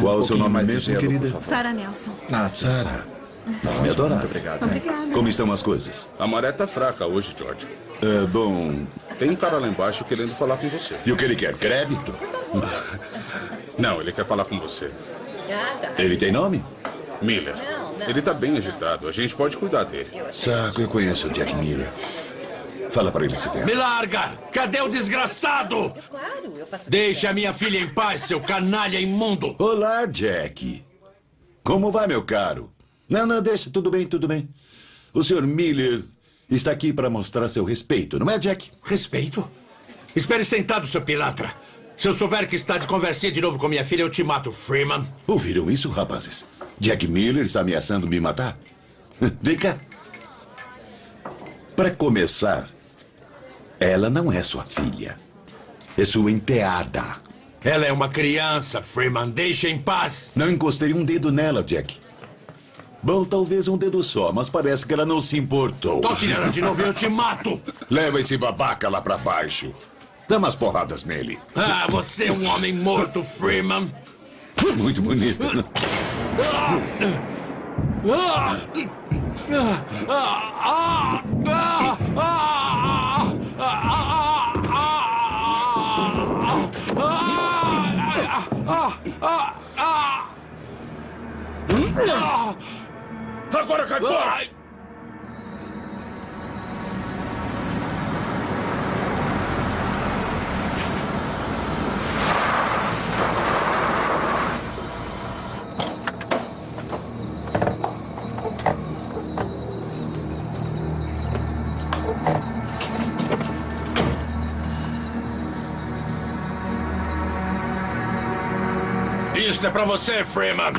Qual o seu nome mesmo, querida? Sarah Nelson. Sarah. Nome adorável. Muito obrigado. Obrigada. Como estão as coisas? A maré tá fraca hoje, George. Bom... Tem um cara lá embaixo querendo falar com você. E o que ele quer? Crédito? Não, ele quer falar com você. Ele tem nome? Miller. Ele tá bem agitado. A gente pode cuidar dele. Saco, eu conheço o Jack Miller. Fala pra ele se ver. Me larga! Cadê o desgraçado? Claro, eu faço. Deixe a minha filha em paz, seu canalha imundo! Olá, Jack. Como vai, meu caro? Não, deixa. Tudo bem, tudo bem. O Sr. Miller está aqui para mostrar seu respeito, não é, Jack? Respeito? Espere sentado, seu pilantra. Se eu souber que está de conversinha de novo com minha filha, eu te mato, Freeman. Ouviram isso, rapazes? Jack Miller está ameaçando me matar? Vem cá. Para começar, ela não é sua filha. É sua enteada. Ela é uma criança, Freeman. Deixa em paz. Não encostei um dedo nela, Jack. Bom, talvez um dedo só, mas parece que ela não se importou. Toque nela de novo e eu te mato. Leva esse babaca lá pra baixo. Dá umas porradas nele. Ah, você é um homem morto, Freeman. Muito bonito, né? Agora cai fora! Isto é pra você, Freeman.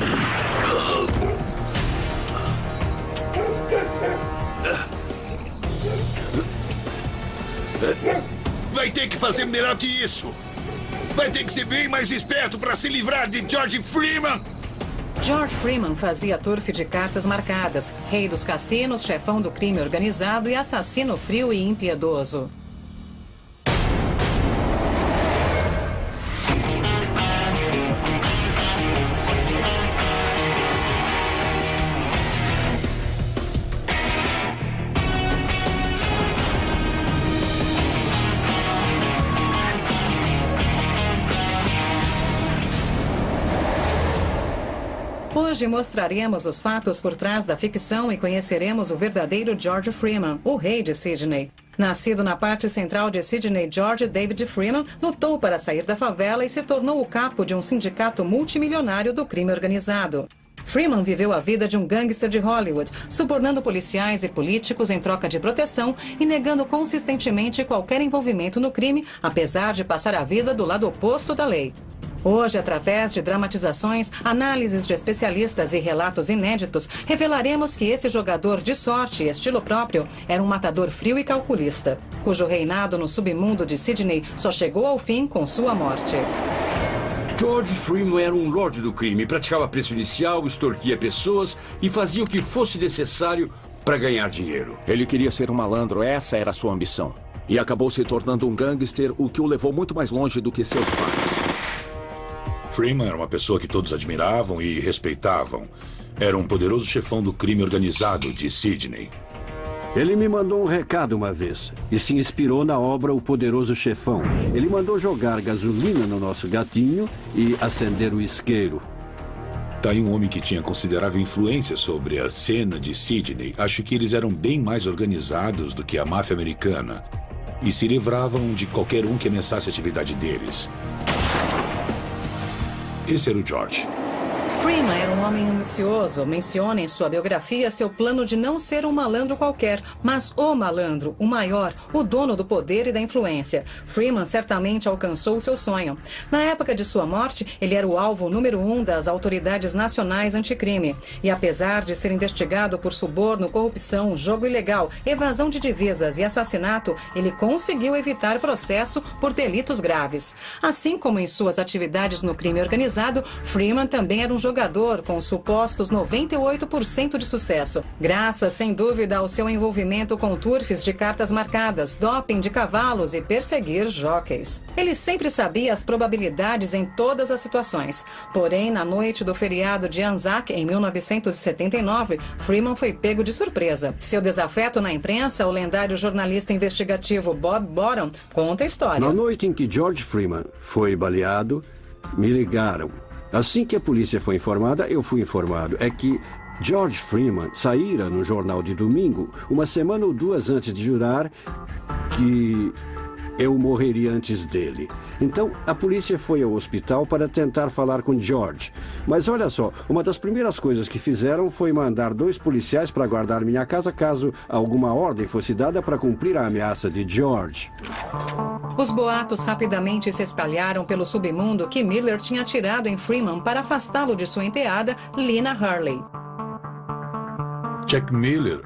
Vai ter que fazer melhor que isso. Vai ter que ser bem mais esperto para se livrar de George Freeman. George Freeman fazia turf de cartas marcadas, rei dos cassinos, chefão do crime organizado e assassino frio e impiedoso. Hoje mostraremos os fatos por trás da ficção e conheceremos o verdadeiro George Freeman, o rei de Sydney. Nascido na parte central de Sydney, George David Freeman lutou para sair da favela e se tornou o capo de um sindicato multimilionário do crime organizado. Freeman viveu a vida de um gangster de Hollywood, subornando policiais e políticos em troca de proteção e negando consistentemente qualquer envolvimento no crime, apesar de passar a vida do lado oposto da lei. Hoje, através de dramatizações, análises de especialistas e relatos inéditos, revelaremos que esse jogador de sorte e estilo próprio era um matador frio e calculista, cujo reinado no submundo de Sydney só chegou ao fim com sua morte. George Freeman era um lorde do crime, praticava preço inicial, extorquia pessoas e fazia o que fosse necessário para ganhar dinheiro. Ele queria ser um malandro, essa era a sua ambição. E acabou se tornando um gangster, o que o levou muito mais longe do que seus pais. Freeman era uma pessoa que todos admiravam e respeitavam. Era um poderoso chefão do crime organizado de Sydney. Ele me mandou um recado uma vez e se inspirou na obra O Poderoso Chefão. Ele mandou jogar gasolina no nosso gatinho e acender o isqueiro. Tá aí um homem que tinha considerável influência sobre a cena de Sydney. Acho que eles eram bem mais organizados do que a máfia americana e se livravam de qualquer um que ameaçasse a atividade deles. Esse era o George. Freeman era um homem ambicioso. Menciona em sua biografia seu plano de não ser um malandro qualquer, mas o malandro, o maior, o dono do poder e da influência. Freeman certamente alcançou o seu sonho. Na época de sua morte, ele era o alvo número 1 das autoridades nacionais anticrime. E apesar de ser investigado por suborno, corrupção, jogo ilegal, evasão de divisas e assassinato, ele conseguiu evitar processo por delitos graves. Assim como em suas atividades no crime organizado, Freeman também era um jogador jogador com supostos 98% de sucesso, graças, sem dúvida, ao seu envolvimento com turfes de cartas marcadas, doping de cavalos e perseguir jockeys. Ele sempre sabia as probabilidades em todas as situações. Porém, na noite do feriado de Anzac, em 1979, Freeman foi pego de surpresa. Seu desafeto na imprensa, o lendário jornalista investigativo Bob Bottom conta a história. Na noite em que George Freeman foi baleado, me ligaram. Assim que a polícia foi informada, eu fui informado. É que George Freeman saíra no jornal de domingo, uma semana ou duas antes de jurar que eu morreria antes dele. Então, a polícia foi ao hospital para tentar falar com George. Mas olha só, uma das primeiras coisas que fizeram foi mandar 2 policiais para guardar minha casa caso alguma ordem fosse dada para cumprir a ameaça de George. Os boatos rapidamente se espalharam pelo submundo que Miller tinha atirado em Freeman para afastá-lo de sua enteada, Lina Hurley. Jack Miller,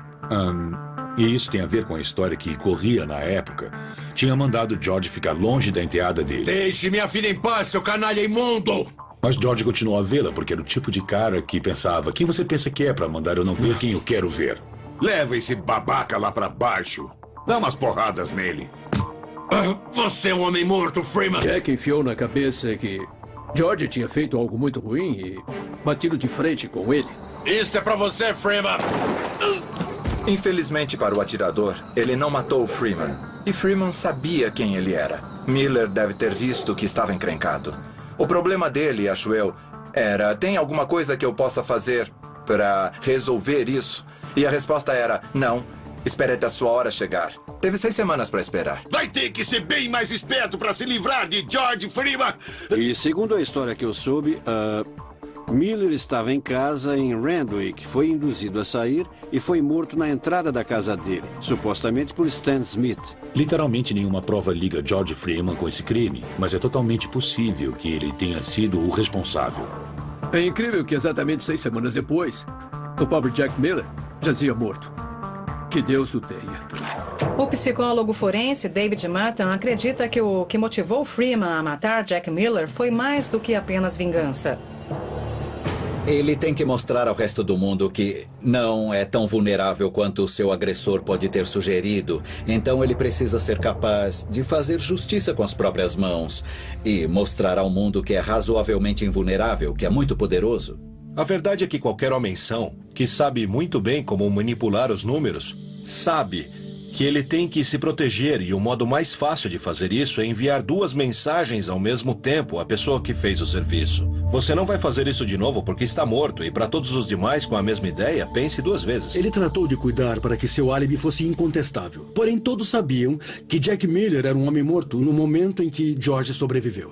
e isso tem a ver com a história que corria na época, tinha mandado George ficar longe da enteada dele. Deixe minha filha em paz, seu canalha imundo! Mas George continuou a vê-la porque era o tipo de cara que pensava: quem você pensa que é para mandar eu não ver quem eu quero ver? Leva esse babaca lá pra baixo. Dá umas porradas nele. Você é um homem morto, Freeman! Jack enfiou na cabeça que George tinha feito algo muito ruim e batido de frente com ele. Isso é pra você, Freeman! Infelizmente para o atirador, ele não matou Freeman. E Freeman sabia quem ele era. Miller deve ter visto que estava encrencado. O problema dele, acho eu, era: tem alguma coisa que eu possa fazer para resolver isso? E a resposta era: não. Espere até a sua hora chegar. Teve 6 semanas para esperar. Vai ter que ser bem mais esperto para se livrar de George Freeman. E segundo a história que eu soube, Miller estava em casa em Randwick, foi induzido a sair e foi morto na entrada da casa dele, supostamente por Stan Smith. Literalmente nenhuma prova liga George Freeman com esse crime, mas é totalmente possível que ele tenha sido o responsável. É incrível que exatamente 6 semanas depois, o pobre Jack Miller jazia morto. Que Deus o tenha. O psicólogo forense David Mutton acredita que o que motivou Freeman a matar Jack Miller foi mais do que apenas vingança. Ele tem que mostrar ao resto do mundo que não é tão vulnerável quanto o seu agressor pode ter sugerido. Então ele precisa ser capaz de fazer justiça com as próprias mãos e mostrar ao mundo que é razoavelmente invulnerável, que é muito poderoso. A verdade é que qualquer homem-são, que sabe muito bem como manipular os números, sabe que ele tem que se proteger, e o modo mais fácil de fazer isso é enviar 2 mensagens ao mesmo tempo à pessoa que fez o serviço. Você não vai fazer isso de novo porque está morto, e para todos os demais com a mesma ideia, pense 2 vezes. Ele tratou de cuidar para que seu álibi fosse incontestável. Porém, todos sabiam que Jack Miller era um homem morto no momento em que George sobreviveu.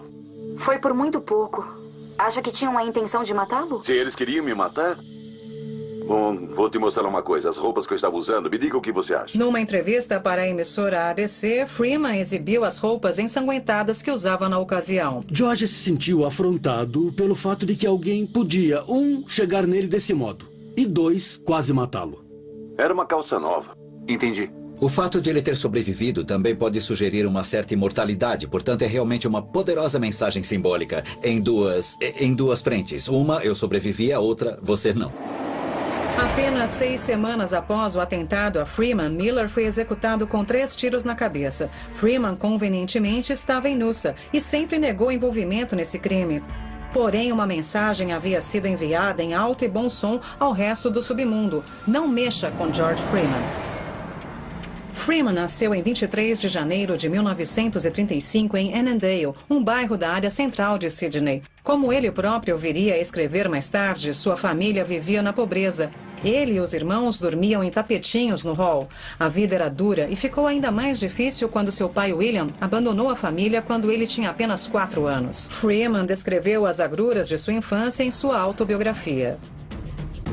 Foi por muito pouco. Acha que tinham a intenção de matá-lo? Se eles queriam me matar? Bom, vou te mostrar uma coisa. As roupas que eu estava usando, me diga o que você acha. Numa entrevista para a emissora ABC, Freeman exibiu as roupas ensanguentadas que usava na ocasião. George se sentiu afrontado pelo fato de que alguém podia, 1, chegar nele desse modo, e 2, quase matá-lo. Era uma calça nova. Entendi. O fato de ele ter sobrevivido também pode sugerir uma certa imortalidade, portanto é realmente uma poderosa mensagem simbólica em duas frentes. Uma, eu sobrevivi, a outra, você não. Apenas 6 semanas após o atentado a Freeman, Miller foi executado com 3 tiros na cabeça. Freeman, convenientemente, estava em Noosa e sempre negou envolvimento nesse crime. Porém, uma mensagem havia sido enviada em alto e bom som ao resto do submundo: não mexa com George Freeman. Freeman nasceu em 23 de janeiro de 1935 em Annandale, um bairro da área central de Sydney. Como ele próprio viria a escrever mais tarde, sua família vivia na pobreza. Ele e os irmãos dormiam em tapetinhos no hall. A vida era dura e ficou ainda mais difícil quando seu pai William abandonou a família quando ele tinha apenas 4 anos. Freeman descreveu as agruras de sua infância em sua autobiografia.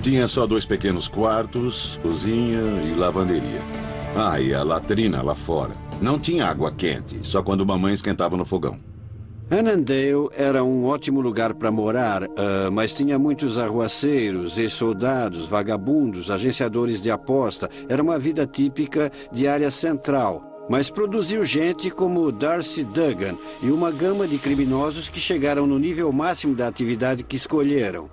Tinha só 2 pequenos quartos, cozinha e lavanderia. Ah, e a latrina lá fora. Não tinha água quente, só quando mamãe esquentava no fogão. Annandale era um ótimo lugar para morar, mas tinha muitos arruaceiros, ex-soldados, vagabundos, agenciadores de aposta. Era uma vida típica de área central, mas produziu gente como Darcy Duggan e uma gama de criminosos que chegaram no nível máximo da atividade que escolheram.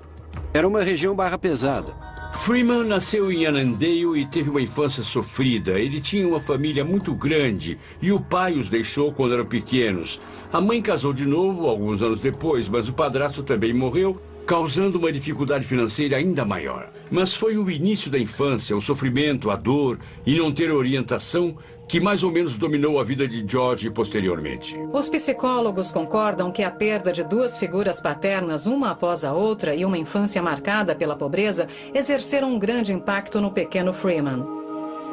Era uma região barra pesada. Freeman nasceu em Annandale e teve uma infância sofrida. Ele tinha uma família muito grande e o pai os deixou quando eram pequenos. A mãe casou de novo alguns anos depois, mas o padrasto também morreu, causando uma dificuldade financeira ainda maior. Mas foi o início da infância, o sofrimento, a dor e não ter orientação que mais ou menos dominou a vida de George posteriormente. Os psicólogos concordam que a perda de duas figuras paternas, uma após a outra, e uma infância marcada pela pobreza, exerceram um grande impacto no pequeno Freeman.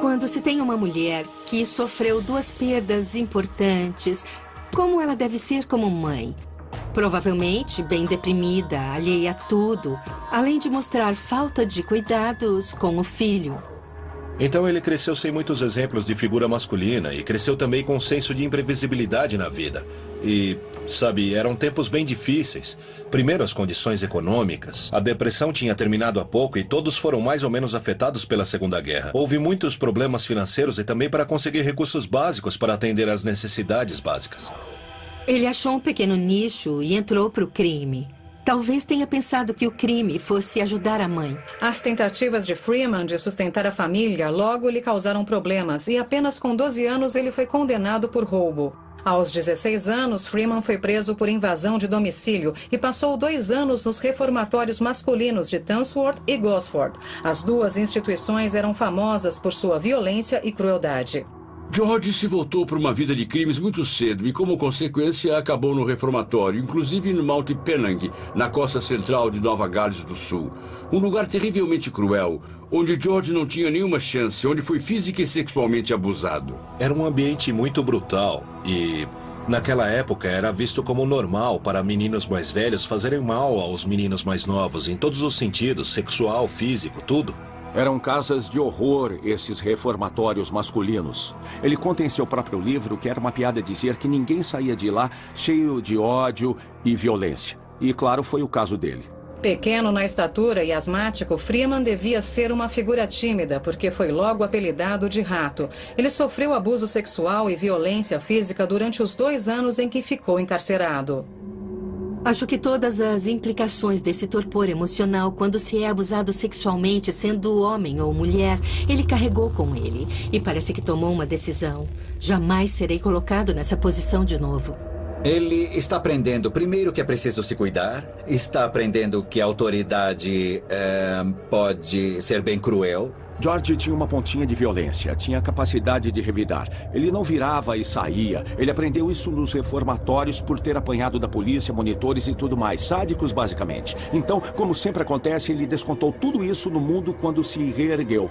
Quando se tem uma mulher que sofreu duas perdas importantes, como ela deve ser como mãe? Provavelmente bem deprimida, alheia a tudo, além de mostrar falta de cuidados com o filho. Então ele cresceu sem muitos exemplos de figura masculina e cresceu também com um senso de imprevisibilidade na vida. E, sabe, eram tempos bem difíceis. Primeiro as condições econômicas. A depressão tinha terminado há pouco e todos foram mais ou menos afetados pela Segunda Guerra. Houve muitos problemas financeiros e também para conseguir recursos básicos para atender às necessidades básicas. Ele achou um pequeno nicho e entrou para o crime. Talvez tenha pensado que o crime fosse ajudar a mãe. As tentativas de Freeman de sustentar a família logo lhe causaram problemas e apenas com 12 anos ele foi condenado por roubo. Aos 16 anos, Freeman foi preso por invasão de domicílio e passou 2 anos nos reformatórios masculinos de Tansworth e Gosford. As duas instituições eram famosas por sua violência e crueldade. George se voltou para uma vida de crimes muito cedo e, como consequência, acabou no reformatório, inclusive no Mount Penang, na costa central de Nova Gales do Sul. Um lugar terrivelmente cruel, onde George não tinha nenhuma chance, onde foi física e sexualmente abusado. Era um ambiente muito brutal e, naquela época, era visto como normal para meninos mais velhos fazerem mal aos meninos mais novos, em todos os sentidos, sexual, físico, tudo. Eram casas de horror, esses reformatórios masculinos. Ele conta em seu próprio livro que era uma piada dizer que ninguém saía de lá cheio de ódio e violência. E, claro, foi o caso dele. Pequeno na estatura e asmático, Freeman devia ser uma figura tímida, porque foi logo apelidado de rato. Ele sofreu abuso sexual e violência física durante os 2 anos em que ficou encarcerado. Acho que todas as implicações desse torpor emocional quando se é abusado sexualmente, sendo homem ou mulher, ele carregou com ele. E parece que tomou uma decisão. Jamais serei colocado nessa posição de novo. Ele está aprendendo, primeiro, que é preciso se cuidar. Está aprendendo que a autoridade pode ser bem cruel. George tinha uma pontinha de violência, tinha a capacidade de revidar. Ele não virava e saía. Ele aprendeu isso nos reformatórios por ter apanhado da polícia, monitores e tudo mais. Sádicos, basicamente. Então, como sempre acontece, ele descontou tudo isso no mundo quando se reergueu.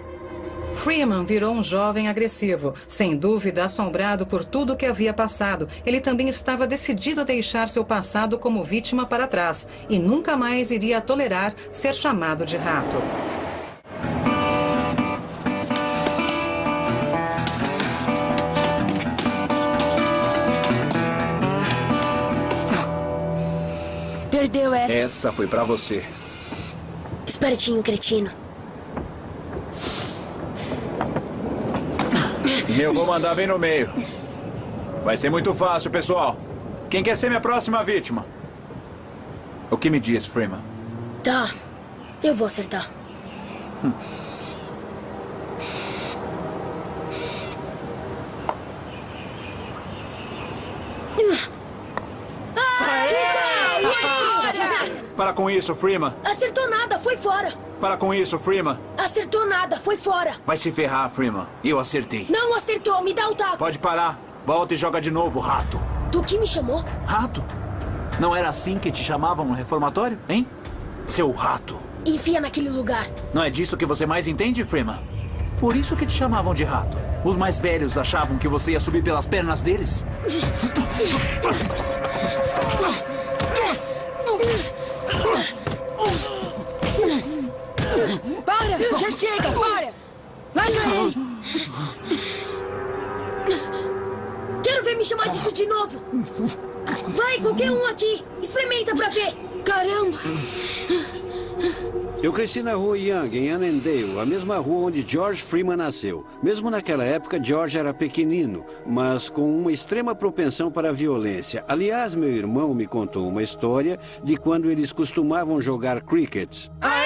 Freeman virou um jovem agressivo, sem dúvida assombrado por tudo que havia passado. Ele também estava decidido a deixar seu passado como vítima para trás e nunca mais iria tolerar ser chamado de rato. Perdeu essa. Essa foi pra você. Espertinho, cretino. Eu vou mandar bem no meio. Vai ser muito fácil, pessoal. Quem quer ser minha próxima vítima? O que me diz, Freeman? Tá. Eu vou acertar. Para com isso, Freeman. Acertou nada, foi fora. Para com isso, Freeman. Acertou nada, foi fora. Vai se ferrar, Freeman. Eu acertei. Não acertou, me dá o taco. Pode parar. Volta e joga de novo, rato. Do que me chamou? Rato? Não era assim que te chamavam no reformatório, hein? Seu rato. Enfia naquele lugar. Não é disso que você mais entende, Freeman? Por isso que te chamavam de rato. Os mais velhos achavam que você ia subir pelas pernas deles? Para! Já chega! Para! Larga ele! Quero ver me chamar disso de novo! Vai, qualquer um aqui! Experimenta pra ver! Caramba! Eu cresci na rua Young, em Annandale, a mesma rua onde George Freeman nasceu. Mesmo naquela época, George era pequenino, mas com uma extrema propensão para a violência. Aliás, meu irmão me contou uma história de quando eles costumavam jogar cricket. Ah,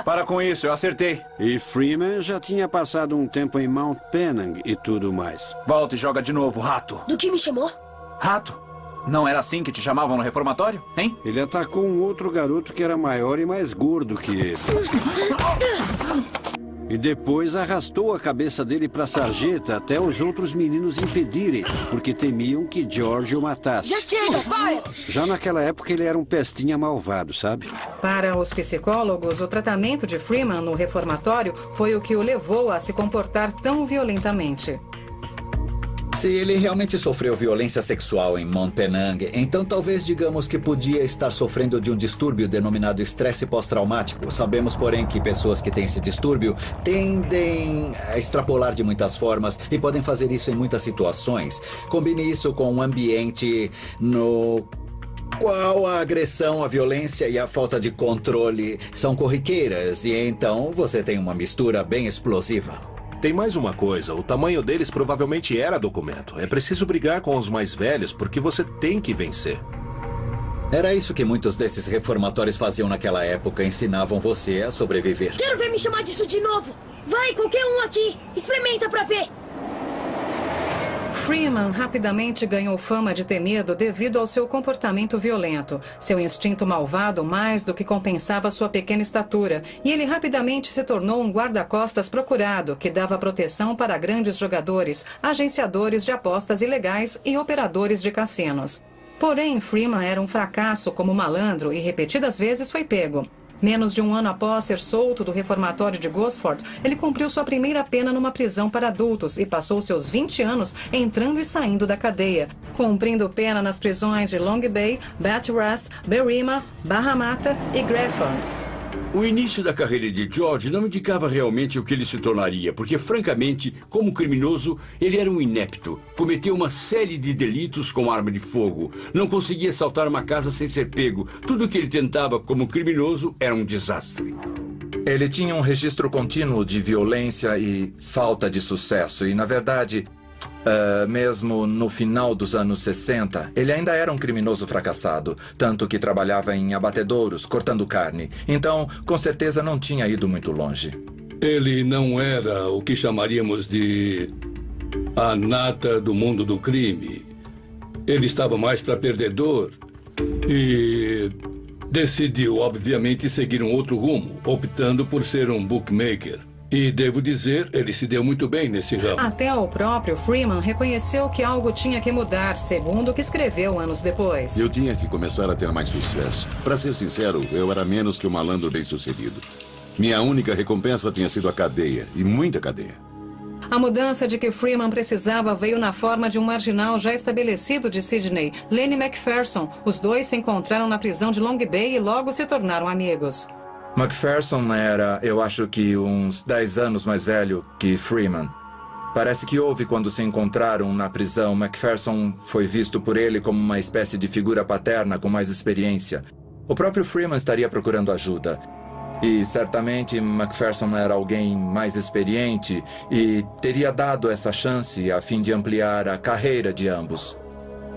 Para com isso, eu acertei. E Freeman já tinha passado um tempo em Mount Penang e tudo mais. Volta e joga de novo, rato. Do que me chamou? Rato? Não era assim que te chamavam no reformatório, hein? Ele atacou um outro garoto que era maior e mais gordo que ele. E depois arrastou a cabeça dele para a sarjeta até os outros meninos impedirem, porque temiam que George o matasse. Já chega, para! Já naquela época ele era um pestinha malvado, sabe? Para os psicólogos, o tratamento de Freeman no reformatório foi o que o levou a se comportar tão violentamente. Se ele realmente sofreu violência sexual em Mount Penang, então talvez digamos que podia estar sofrendo de um distúrbio denominado estresse pós-traumático. Sabemos, porém, que pessoas que têm esse distúrbio tendem a extrapolar de muitas formas e podem fazer isso em muitas situações. Combine isso com um ambiente no qual a agressão, a violência e a falta de controle são corriqueiras, e então você tem uma mistura bem explosiva. Tem mais uma coisa, o tamanho deles provavelmente era documento. É preciso brigar com os mais velhos porque você tem que vencer. Era isso que muitos desses reformatórios faziam naquela época, ensinavam você a sobreviver. Quero ver me chamar disso de novo. Vai, qualquer um aqui. Experimenta pra ver. Freeman rapidamente ganhou fama de temido devido ao seu comportamento violento. Seu instinto malvado mais do que compensava sua pequena estatura. E ele rapidamente se tornou um guarda-costas procurado, que dava proteção para grandes jogadores, agenciadores de apostas ilegais e operadores de cassinos. Porém, Freeman era um fracasso como malandro e repetidas vezes foi pego. Menos de um ano após ser solto do reformatório de Gosford, ele cumpriu sua primeira pena numa prisão para adultos e passou seus 20 anos entrando e saindo da cadeia, cumprindo pena nas prisões de Long Bay, Bathurst, Berrima, Barra Mata e Grafton. O início da carreira de George não indicava realmente o que ele se tornaria, porque, francamente, como criminoso, ele era um inepto. Cometeu uma série de delitos com arma de fogo. Não conseguia assaltar uma casa sem ser pego. Tudo o que ele tentava como criminoso era um desastre. Ele tinha um registro contínuo de violência e falta de sucesso. E, na verdade, mesmo no final dos anos 60, ele ainda era um criminoso fracassado. Tanto que trabalhava em abatedouros, cortando carne. Então, com certeza, não tinha ido muito longe. Ele não era o que chamaríamos de a nata do mundo do crime. Ele estava mais para perdedor e decidiu, obviamente, seguir um outro rumo, optando por ser um bookmaker. E devo dizer, ele se deu muito bem nesse ramo. Até o próprio Freeman reconheceu que algo tinha que mudar, segundo o que escreveu anos depois. Eu tinha que começar a ter mais sucesso. Para ser sincero, eu era menos que um malandro bem-sucedido. Minha única recompensa tinha sido a cadeia, e muita cadeia. A mudança de que Freeman precisava veio na forma de um marginal já estabelecido de Sydney, Lenny McPherson. Os dois se encontraram na prisão de Long Bay e logo se tornaram amigos. McPherson era, eu acho que uns 10 anos mais velho que Freeman. Parece que houve quando se encontraram na prisão. McPherson foi visto por ele como uma espécie de figura paterna com mais experiência. O próprio Freeman estaria procurando ajuda. E certamente McPherson era alguém mais experiente e teria dado essa chance a fim de ampliar a carreira de ambos.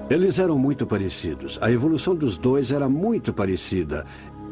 Eles eram muito parecidos. A evolução dos dois era muito parecida.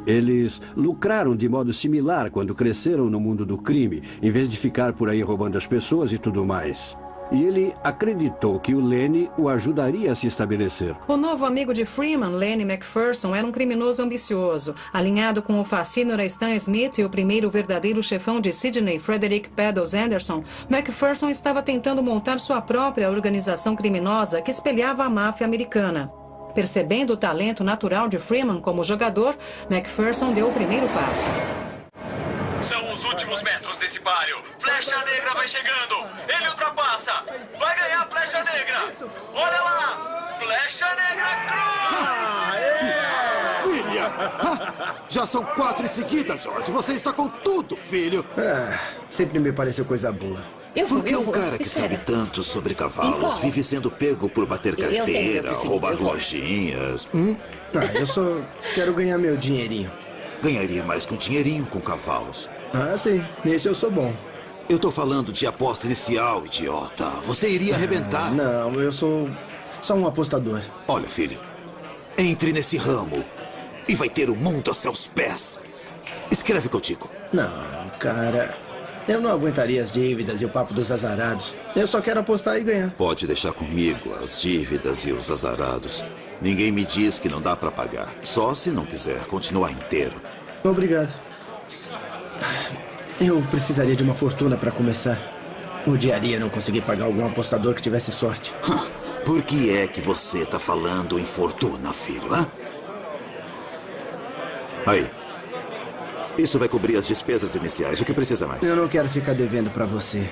Eles lucraram de modo similar quando cresceram no mundo do crime, em vez de ficar por aí roubando as pessoas e tudo mais. E ele acreditou que o Lenny o ajudaria a se estabelecer. O novo amigo de Freeman, Lenny McPherson, era um criminoso ambicioso. Alinhado com o fascínora Stan Smith e o primeiro verdadeiro chefão de Sydney, Frederick Peddles Anderson, McPherson estava tentando montar sua própria organização criminosa que espelhava a máfia americana. Percebendo o talento natural de Freeman como jogador, McPherson deu o primeiro passo. São os últimos metros desse páreo. Flecha Negra vai chegando. Ele ultrapassa. Vai ganhar Flecha Negra. Olha lá. Flecha Negra cruz. Filha! Já são 4 em seguida, George. Você está com tudo, filho. Sempre me pareceu coisa boa. Porque um cara que sabe tanto sobre cavalos vive sendo pego por bater carteira, roubar lojinhas. Eu só quero ganhar meu dinheirinho. Ganharia mais que um dinheirinho com cavalos. Sim. Nesse eu sou bom. Eu tô falando de aposta inicial, idiota. Você iria arrebentar. Não, eu sou só um apostador. Olha, filho. Entre nesse ramo e vai ter o mundo a seus pés. Escreve o que eu digo. Não, cara. Eu não aguentaria as dívidas e o papo dos azarados. Eu só quero apostar e ganhar. Pode deixar comigo as dívidas e os azarados. Ninguém me diz que não dá pra pagar. Só se não quiser continuar inteiro. Obrigado. Eu precisaria de uma fortuna para começar. Odiaria não conseguir pagar algum apostador que tivesse sorte. Por que é que você tá falando em fortuna, filho, hã? Aí. Isso vai cobrir as despesas iniciais. O que precisa mais? Eu não quero ficar devendo para você.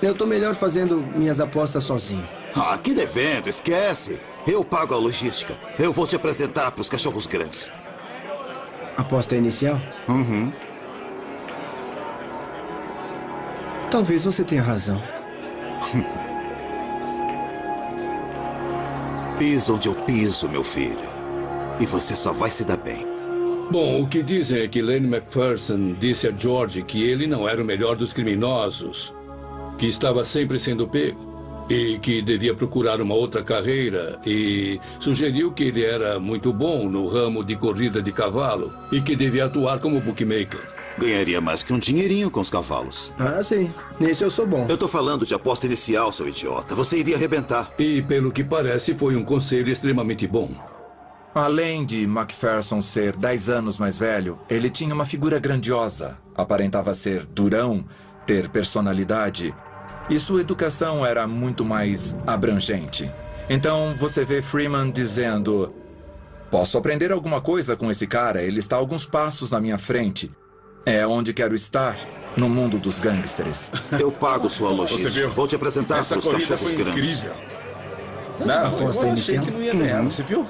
Eu tô melhor fazendo minhas apostas sozinho. Ah, que devendo? Esquece. Eu pago a logística. Eu vou te apresentar pros cachorros grandes. Aposta inicial? Uhum. Talvez você tenha razão. Pisa onde eu piso, meu filho. E você só vai se dar bem. Bom, o que dizem é que Lane McPherson disse a George que ele não era o melhor dos criminosos, que estava sempre sendo pego e que devia procurar uma outra carreira e sugeriu que ele era muito bom no ramo de corrida de cavalo e que devia atuar como bookmaker. Ganharia mais que um dinheirinho com os cavalos. Ah, sim. Nesse eu sou bom. Eu tô falando de aposta inicial, seu idiota. Você iria arrebentar. E, pelo que parece, foi um conselho extremamente bom. Além de McPherson ser 10 anos mais velho, ele tinha uma figura grandiosa. Aparentava ser durão, ter personalidade. E sua educação era muito mais abrangente. Então, você vê Freeman dizendo: posso aprender alguma coisa com esse cara, ele está a alguns passos na minha frente. É onde quero estar, no mundo dos gangsters. Eu pago sua logística. Vou te apresentar para os cachorros grandes. Incrível. Não, eu achei que não ia ganhar, você viu?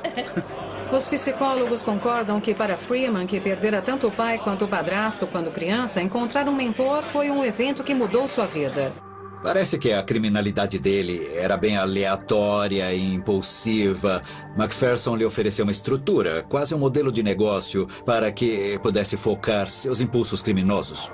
Os psicólogos concordam que para Freeman, que perdera tanto o pai quanto o padrasto quando criança, encontrar um mentor foi um evento que mudou sua vida. Parece que a criminalidade dele era bem aleatória e impulsiva. McPherson lhe ofereceu uma estrutura, quase um modelo de negócio, para que pudesse focar seus impulsos criminosos.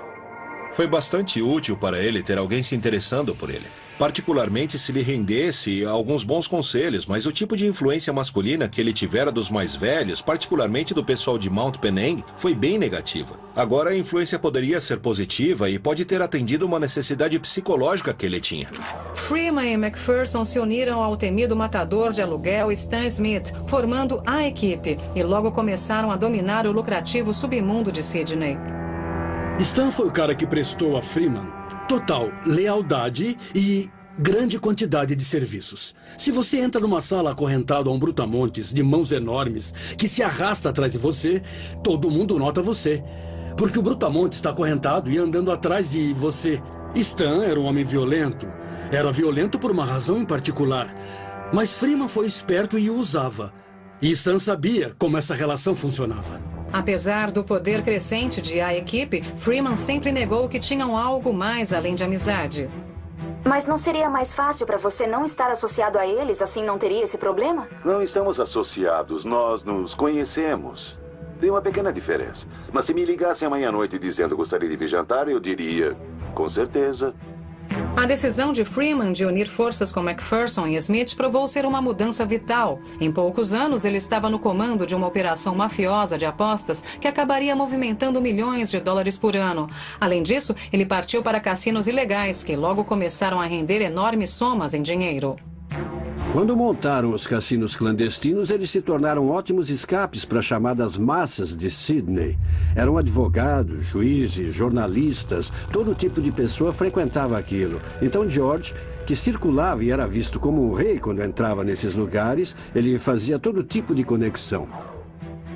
Foi bastante útil para ele ter alguém se interessando por ele. Particularmente se lhe rendesse alguns bons conselhos, mas o tipo de influência masculina que ele tivera dos mais velhos, particularmente do pessoal de Mount Penang, foi bem negativa. Agora a influência poderia ser positiva e pode ter atendido uma necessidade psicológica que ele tinha. Freeman e McPherson se uniram ao temido matador de aluguel Stan Smith, formando a equipe, e logo começaram a dominar o lucrativo submundo de Sydney. Stan foi o cara que prestou a Freeman total lealdade e grande quantidade de serviços. Se você entra numa sala acorrentado a um brutamontes de mãos enormes que se arrasta atrás de você, todo mundo nota você. Porque o brutamontes está acorrentado e andando atrás de você. Stan era um homem violento. Era violento por uma razão em particular. Mas Freeman foi esperto e o usava. E Stan sabia como essa relação funcionava. Apesar do poder crescente de a equipe, Freeman sempre negou que tinham algo mais além de amizade. Mas não seria mais fácil para você não estar associado a eles, assim não teria esse problema? Não estamos associados, nós nos conhecemos. Tem uma pequena diferença. Mas se me ligassem amanhã à noite dizendo gostaria de vir jantar, eu diria, com certeza. A decisão de Freeman de unir forças com McPherson e Smith provou ser uma mudança vital. Em poucos anos, ele estava no comando de uma operação mafiosa de apostas que acabaria movimentando milhões de dólares por ano. Além disso, ele partiu para cassinos ilegais, que logo começaram a render enormes somas em dinheiro. Quando montaram os cassinos clandestinos, eles se tornaram ótimos escapes para as chamadas massas de Sydney. Eram advogados, juízes, jornalistas, todo tipo de pessoa frequentava aquilo. Então George, que circulava e era visto como um rei quando entrava nesses lugares, ele fazia todo tipo de conexão.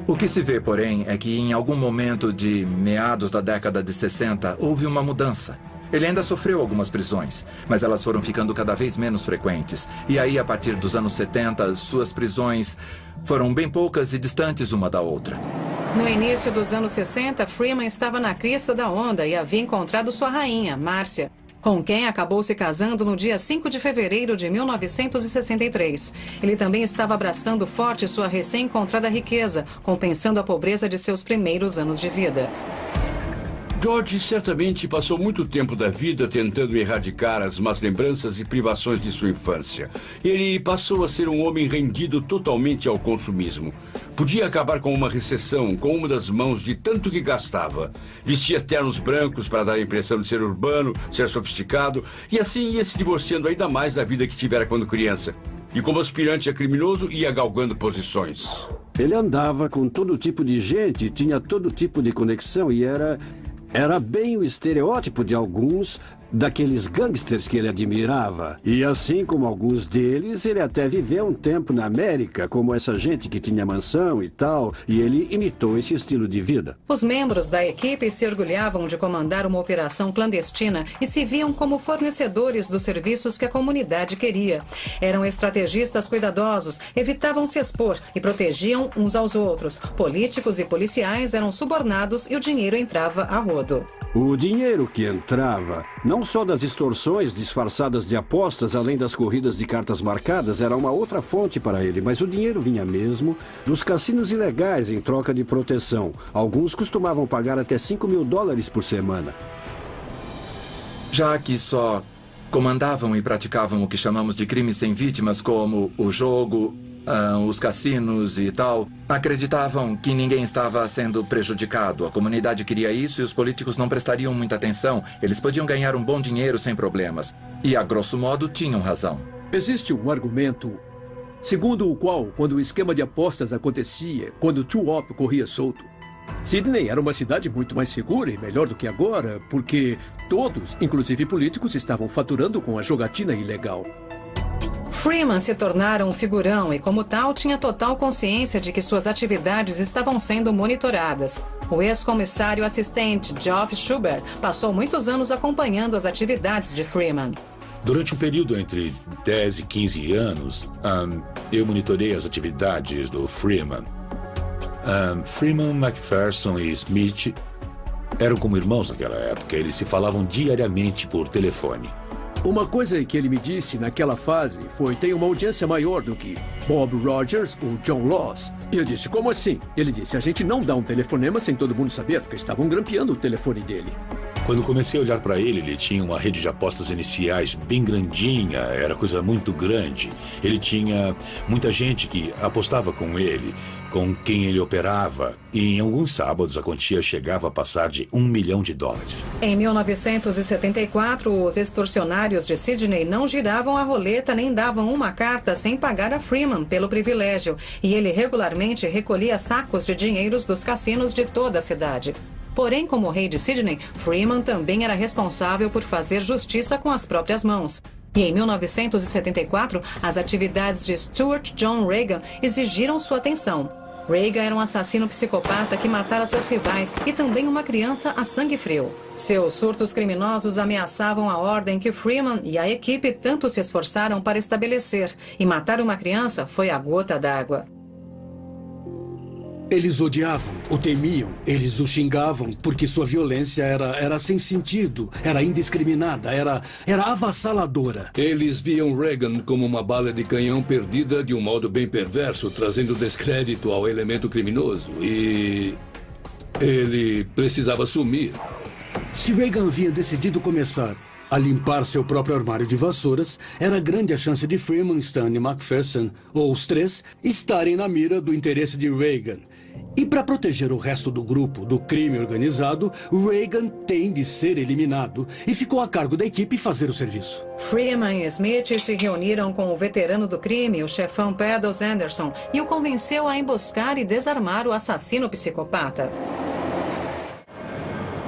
O que se vê, porém, é que em algum momento de meados da década de 60, houve uma mudança. Ele ainda sofreu algumas prisões, mas elas foram ficando cada vez menos frequentes. E aí, a partir dos anos 70, suas prisões foram bem poucas e distantes uma da outra. No início dos anos 60, Freeman estava na crista da onda e havia encontrado sua rainha, Márcia, com quem acabou se casando no dia 5 de fevereiro de 1963. Ele também estava abraçando forte sua recém-encontrada riqueza, compensando a pobreza de seus primeiros anos de vida. George certamente passou muito tempo da vida tentando erradicar as más lembranças e privações de sua infância. Ele passou a ser um homem rendido totalmente ao consumismo. Podia acabar com uma recessão com uma das mãos de tanto que gastava. Vestia ternos brancos para dar a impressão de ser urbano, ser sofisticado, e assim ia se divorciando ainda mais da vida que tivera quando criança. E como aspirante a criminoso, ia galgando posições. Ele andava com todo tipo de gente, tinha todo tipo de conexão e era bem o estereótipo de alguns daqueles gangsters que ele admirava. E assim como alguns deles, ele até viveu um tempo na América, como essa gente que tinha mansão e tal, e ele imitou esse estilo de vida. Os membros da equipe se orgulhavam de comandar uma operação clandestina e se viam como fornecedores dos serviços que a comunidade queria. Eram estrategistas cuidadosos, evitavam se expor e protegiam uns aos outros. Políticos e policiais eram subornados e o dinheiro entrava a rodo. O dinheiro que entrava, não só das extorsões disfarçadas de apostas, além das corridas de cartas marcadas, era uma outra fonte para ele, mas o dinheiro vinha mesmo dos cassinos ilegais em troca de proteção. Alguns costumavam pagar até $5.000 por semana. Já que só comandavam e praticavam o que chamamos de crimes sem vítimas, como o jogo, os cassinos e tal, acreditavam que ninguém estava sendo prejudicado. A comunidade queria isso e os políticos não prestariam muita atenção. Eles podiam ganhar um bom dinheiro sem problemas. E, a grosso modo, tinham razão. Existe um argumento segundo o qual, quando o esquema de apostas acontecia, quando o Two-Op corria solto, Sydney era uma cidade muito mais segura e melhor do que agora, porque todos, inclusive políticos, estavam faturando com a jogatina ilegal. Freeman se tornara um figurão e, como tal, tinha total consciência de que suas atividades estavam sendo monitoradas. O ex-comissário assistente Geoff Schubert passou muitos anos acompanhando as atividades de Freeman. Durante um período entre 10 e 15 anos, eu monitorei as atividades do Freeman. Freeman, McPherson e Smith eram como irmãos naquela época. Eles se falavam diariamente por telefone. Uma coisa que ele me disse naquela fase foi: tem uma audiência maior do que Bob Rogers ou John Laws. E eu disse: como assim? Ele disse: a gente não dá um telefonema sem todo mundo saber, porque estavam grampeando o telefone dele. Quando comecei a olhar para ele, ele tinha uma rede de apostas iniciais bem grandinha, era coisa muito grande. Ele tinha muita gente que apostava com ele, com quem ele operava, e em alguns sábados a quantia chegava a passar de $1 milhão. Em 1974, os extorsionários de Sydney não giravam a roleta nem davam uma carta sem pagar a Freeman pelo privilégio, e ele regularmente recolhia sacos de dinheiros dos cassinos de toda a cidade. Porém, como rei de Sydney, Freeman também era responsável por fazer justiça com as próprias mãos. E em 1974, as atividades de Stuart John Reagan exigiram sua atenção. Reagan era um assassino psicopata que matara seus rivais e também uma criança a sangue frio. Seus surtos criminosos ameaçavam a ordem que Freeman e a equipe tanto se esforçaram para estabelecer. E matar uma criança foi a gota d'água. Eles odiavam, o temiam, eles o xingavam porque sua violência era sem sentido, era indiscriminada, era avassaladora. Eles viam Reagan como uma bala de canhão perdida de um modo bem perverso, trazendo descrédito ao elemento criminoso, e ele precisava sumir. Se Reagan havia decidido começar a limpar seu próprio armário de vassouras, era grande a chance de Freeman, Stan e McPherson, ou os três, estarem na mira do interesse de Reagan. E para proteger o resto do grupo do crime organizado, Reagan tem de ser eliminado e ficou a cargo da equipe fazer o serviço. Freeman e Smith se reuniram com o veterano do crime, o chefão Pedals Anderson, e o convenceu a emboscar e desarmar o assassino psicopata.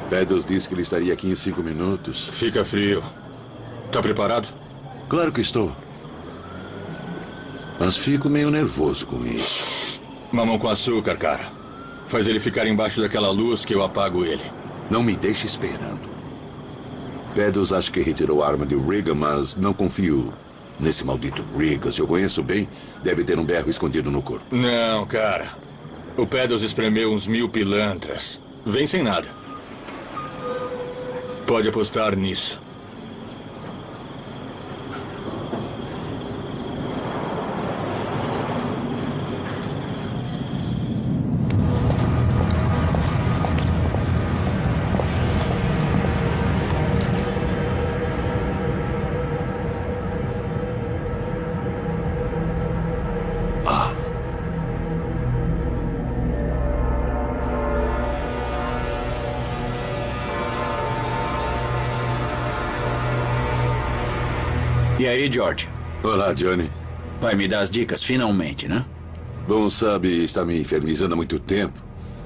Pedals disse que ele estaria aqui em 5 minutos. Fica frio. Tá preparado? Claro que estou. Mas fico meio nervoso com isso. Mamão com açúcar, cara. Faz ele ficar embaixo daquela luz que eu apago ele. Não me deixe esperando. Pedals acha que retirou a arma de Reagan, mas não confio nesse maldito Reagan. Se eu conheço bem, deve ter um berro escondido no corpo. Não, cara. O Pedals espremeu uns 1000 pilantras. Vem sem nada. Pode apostar nisso. E aí, George? Olá, Johnny. Vai me dar as dicas, finalmente, né? Bom, sabe, está me infernizando há muito tempo.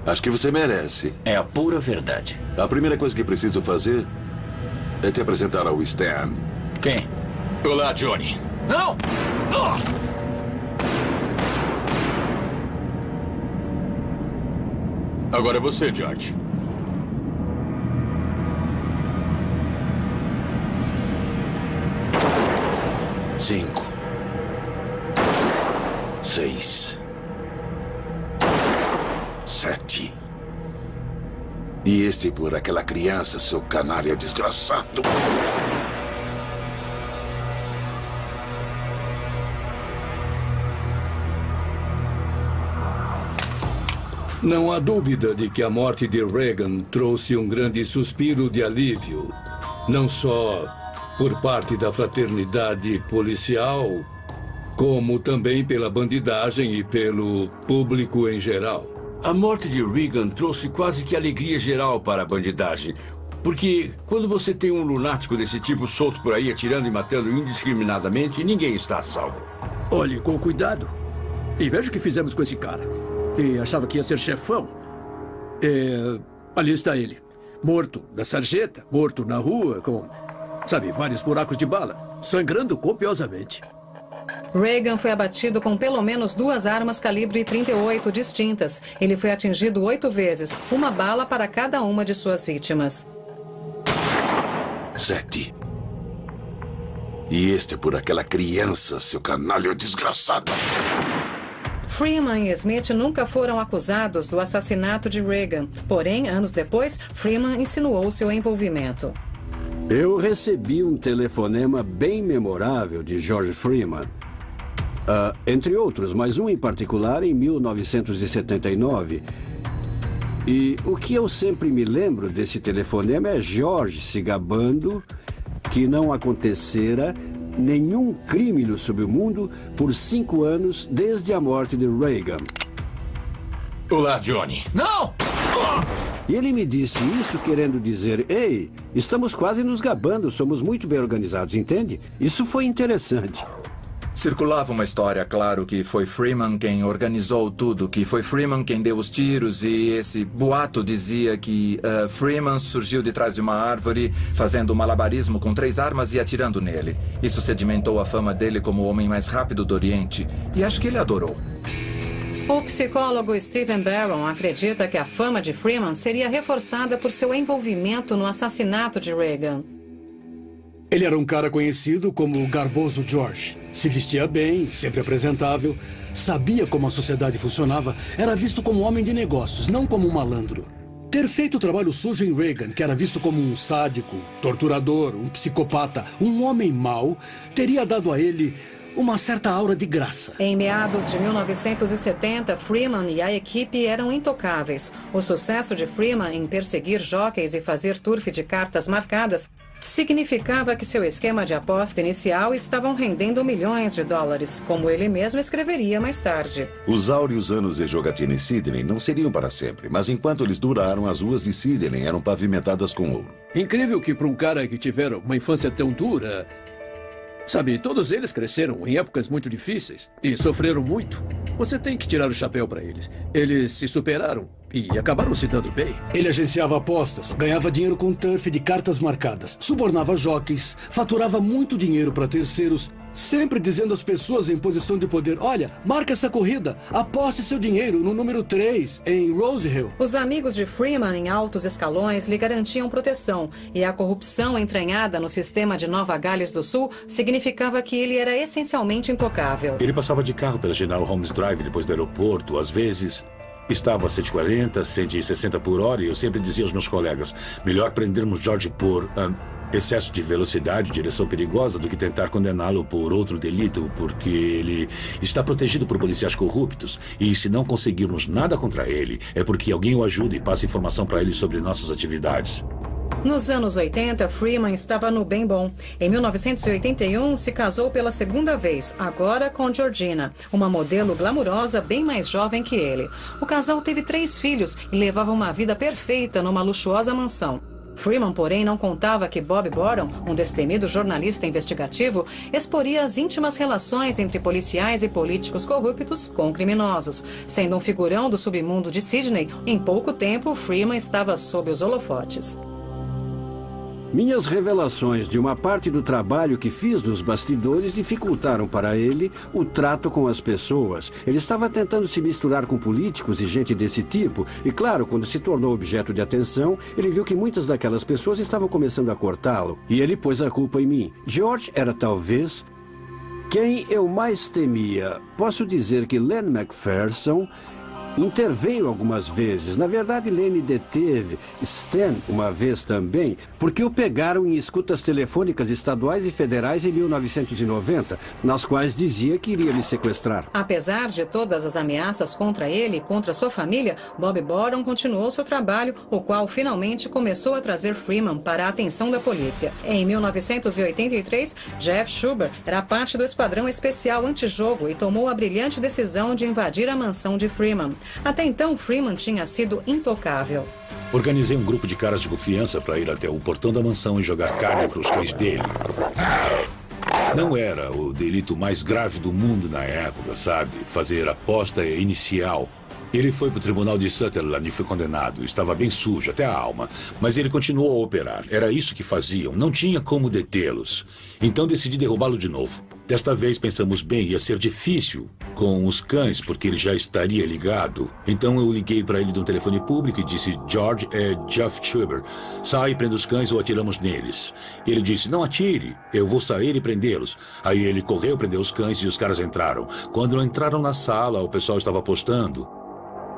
Acho que você merece. É a pura verdade. A primeira coisa que preciso fazer é te apresentar ao Stan. Quem? Olá, Johnny. Não! Agora é você, George. Cinco. 6. 7. E este por aquela criança, seu canalha desgraçado. Não há dúvida de que a morte de Reagan trouxe um grande suspiro de alívio, não só por parte da fraternidade policial, como também pela bandidagem e pelo público em geral. A morte de Reagan trouxe quase que alegria geral para a bandidagem. Porque quando você tem um lunático desse tipo solto por aí, atirando e matando indiscriminadamente, ninguém está a salvo. Olhe com cuidado. E veja o que fizemos com esse cara, que achava que ia ser chefão. Ali está ele. Morto da sarjeta, morto na rua, com, sabe, vários buracos de bala, sangrando copiosamente. Reagan foi abatido com pelo menos 2 armas calibre 38 distintas. Ele foi atingido 8 vezes, uma bala para cada uma de suas vítimas. 7. E este por aquela criança, seu canalha desgraçado. Freeman e Smith nunca foram acusados do assassinato de Reagan. Porém, anos depois, Freeman insinuou seu envolvimento. Eu recebi um telefonema bem memorável de George Freeman. Entre outros, mas um em particular em 1979. E o que eu sempre me lembro desse telefonema é George se gabando que não acontecera nenhum crime no submundo por 5 anos desde a morte de Reagan. Olá, Johnny. Não! E ele me disse isso querendo dizer, ei, estamos quase nos gabando, somos muito bem organizados, entende? Isso foi interessante. Circulava uma história, claro, que foi Freeman quem organizou tudo, que foi Freeman quem deu os tiros, e esse boato dizia que Freeman surgiu de trás de uma árvore, fazendo malabarismo com 3 armas e atirando nele. Isso sedimentou a fama dele como o homem mais rápido do Oriente, e acho que ele adorou. O psicólogo Stephen Barron acredita que a fama de Freeman seria reforçada por seu envolvimento no assassinato de Reagan. Ele era um cara conhecido como o Garboso George. Se vestia bem, sempre apresentável, sabia como a sociedade funcionava, era visto como um homem de negócios, não como um malandro. Ter feito o trabalho sujo em Reagan, que era visto como um sádico, torturador, um psicopata, um homem mau, teria dado a ele uma certa aura de graça. Em meados de 1970, Freeman e a equipe eram intocáveis. O sucesso de Freeman em perseguir jockeys e fazer turf de cartas marcadas significava que seu esquema de aposta inicial estavam rendendo milhões de dólares, como ele mesmo escreveria mais tarde. Os áureos anos de jogatina em Sydney não seriam para sempre, mas enquanto eles duraram, as ruas de Sydney eram pavimentadas com ouro. Incrível que para um cara que tiveram uma infância tão dura... Sabe, todos eles cresceram em épocas muito difíceis e sofreram muito. Você tem que tirar o chapéu para eles. Eles se superaram e acabaram se dando bem. Ele agenciava apostas, ganhava dinheiro com turf de cartas marcadas, subornava jockeys, faturava muito dinheiro para terceiros, sempre dizendo às pessoas em posição de poder, olha, marca essa corrida, aposte seu dinheiro no número 3, em Rose Hill. Os amigos de Freeman em altos escalões lhe garantiam proteção, e a corrupção entranhada no sistema de Nova Gales do Sul significava que ele era essencialmente intocável. Ele passava de carro pela General Holmes Drive depois do aeroporto, às vezes estava a 140, 160 por hora, e eu sempre dizia aos meus colegas, melhor prendermos George por excesso de velocidade, direção perigosa, do que tentar condená-lo por outro delito, porque ele está protegido por policiais corruptos. E se não conseguirmos nada contra ele, é porque alguém o ajuda e passa informação para ele sobre nossas atividades. Nos anos 80, Freeman estava no bem bom. Em 1981, se casou pela 2ª vez, agora com Georgina, uma modelo glamurosa bem mais jovem que ele. O casal teve 3 filhos e levava uma vida perfeita numa luxuosa mansão. Freeman, porém, não contava que Bob Boron, um destemido jornalista investigativo, exporia as íntimas relações entre policiais e políticos corruptos com criminosos. Sendo um figurão do submundo de Sydney, em pouco tempo, Freeman estava sob os holofotes. Minhas revelações de uma parte do trabalho que fiz nos bastidores dificultaram para ele o trato com as pessoas. Ele estava tentando se misturar com políticos e gente desse tipo. E claro, quando se tornou objeto de atenção, ele viu que muitas daquelas pessoas estavam começando a cortá-lo. E ele pôs a culpa em mim. George era talvez quem eu mais temia. Posso dizer que Len McPherson interveio algumas vezes. Na verdade, Lenny deteve Stan uma vez também, porque o pegaram em escutas telefônicas estaduais e federais em 1990, nas quais dizia que iria me sequestrar. Apesar de todas as ameaças contra ele e contra sua família, Bob Boron continuou seu trabalho, o qual finalmente começou a trazer Freeman para a atenção da polícia. Em 1983, Jeff Schubert era parte do esquadrão especial antijogo e tomou a brilhante decisão de invadir a mansão de Freeman. Até então, Freeman tinha sido intocável. Organizei um grupo de caras de confiança para ir até o portão da mansão e jogar carne para os cães dele. Não era o delito mais grave do mundo na época, sabe? Fazer aposta inicial. Ele foi para o tribunal de Sutherland e foi condenado. Estava bem sujo, até a alma. Mas ele continuou a operar. Era isso que faziam. Não tinha como detê-los. Então decidi derrubá-lo de novo. Desta vez pensamos bem, ia ser difícil com os cães, porque ele já estaria ligado. Então eu liguei para ele de um telefone público e disse: George, é Jeff Schubert. Sai e prenda os cães ou atiramos neles. Ele disse: não atire, eu vou sair e prendê-los. Aí ele correu, prendeu os cães e os caras entraram. Quando entraram na sala, o pessoal estava apostando.